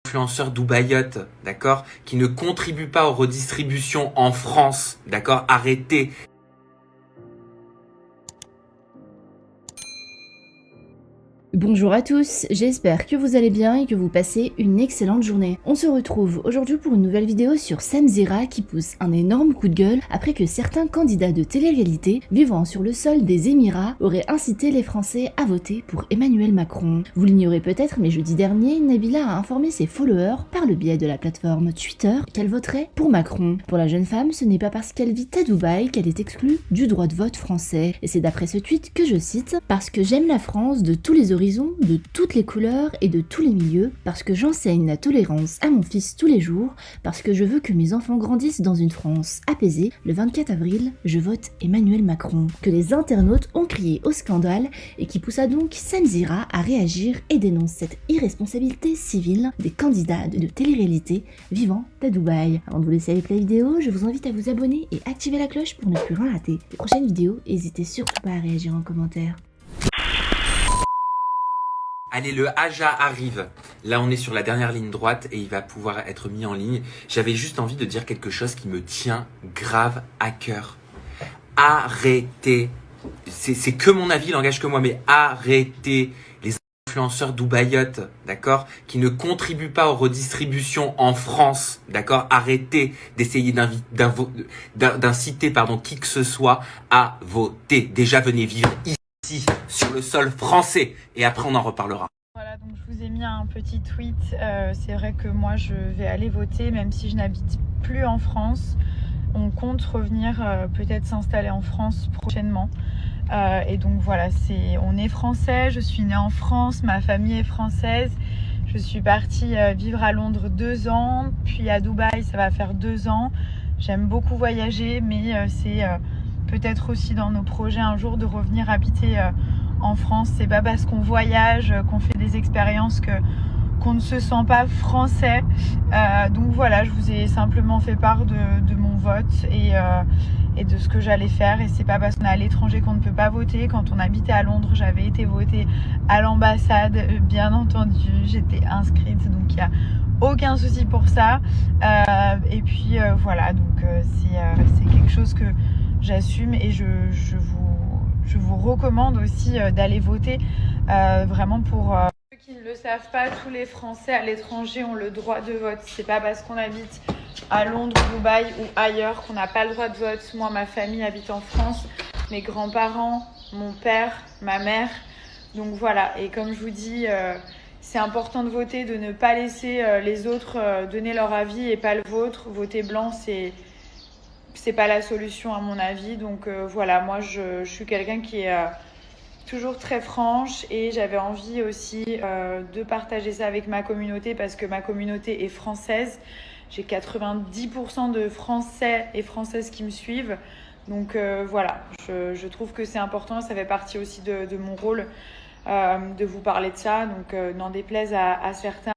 influenceurs dubaïotes, d'accord, qui ne contribuent pas aux redistributions en France, d'accord, arrêtez. Bonjour à tous, j'espère que vous allez bien et que vous passez une excellente journée. On se retrouve aujourd'hui pour une nouvelle vidéo sur Samzira qui pousse un énorme coup de gueule après que certains candidats de télé-réalité vivant sur le sol des Émirats auraient incité les Français à voter pour Emmanuel Macron. Vous l'ignorez peut-être, mais jeudi dernier, Nabila a informé ses followers par le biais de la plateforme Twitter qu'elle voterait pour Macron. Pour la jeune femme, ce n'est pas parce qu'elle vit à Dubaï qu'elle est exclue du droit de vote français. Et c'est d'après ce tweet que je cite « Parce que j'aime la France de tous les horizons, de toutes les couleurs et de tous les milieux, parce que j'enseigne la tolérance à mon fils tous les jours, parce que je veux que mes enfants grandissent dans une France apaisée, le 24 avril, je vote Emmanuel Macron », que les internautes ont crié au scandale et qui poussa donc Samzira à réagir et dénonce cette irresponsabilité civile des candidats de télé-réalité vivant à Dubaï. Avant de vous laisser avec la vidéo, je vous invite à vous abonner et activer la cloche pour ne plus rien rater des prochaines vidéos. N'hésitez surtout pas à réagir en commentaire. Allez, le Aja arrive. Là, on est sur la dernière ligne droite et il va pouvoir être mis en ligne. J'avais juste envie de dire quelque chose qui me tient grave à cœur. Arrêtez. C'est que mon avis, il n'engage que moi, mais arrêtez les influenceurs dubaïotes, d'accord, qui ne contribuent pas aux redistributions en France, d'accord. Arrêtez d'essayer d'inciter, qui que ce soit à voter. Déjà, venez vivre ici, sur le sol français, et après on en reparlera. Voilà, donc je vous ai mis un petit tweet. C'est vrai que moi je vais aller voter, même si je n'habite plus en France. On compte revenir peut-être s'installer en France prochainement. Et donc voilà, on est français, je suis née en France, ma famille est française. Je suis partie vivre à Londres 2 ans, puis à Dubaï ça va faire 2 ans. J'aime beaucoup voyager, mais c'est peut-être aussi dans nos projets un jour de revenir habiter en France. C'est pas parce qu'on voyage, qu'on fait des expériences qu'on ne se sent pas français. Donc voilà, je vous ai simplement fait part de mon vote et de ce que j'allais faire. Et c'est pas parce qu'on est à l'étranger qu'on ne peut pas voter. Quand on habitait à Londres, j'avais été voter à l'ambassade, bien entendu. J'étais inscrite, donc il n'y a aucun souci pour ça. Et puis voilà, donc c'est quelque chose que j'assume et je vous recommande aussi d'aller voter vraiment pour ceux qui ne le savent pas. Tous les Français à l'étranger ont le droit de vote. C'est pas parce qu'on habite à Londres, Dubaï ou ailleurs qu'on n'a pas le droit de vote. Moi, ma famille habite en France, mes grands-parents, mon père, ma mère. Donc voilà, et comme je vous dis, c'est important de voter, de ne pas laisser les autres donner leur avis et pas le vôtre. Voter blanc, c'est pas la solution à mon avis. Donc voilà, moi je suis quelqu'un qui est toujours très franche et j'avais envie aussi de partager ça avec ma communauté parce que ma communauté est française. J'ai 90% de Français et Françaises qui me suivent. Donc voilà, je trouve que c'est important, ça fait partie aussi de mon rôle de vous parler de ça. Donc n'en déplaise à certains.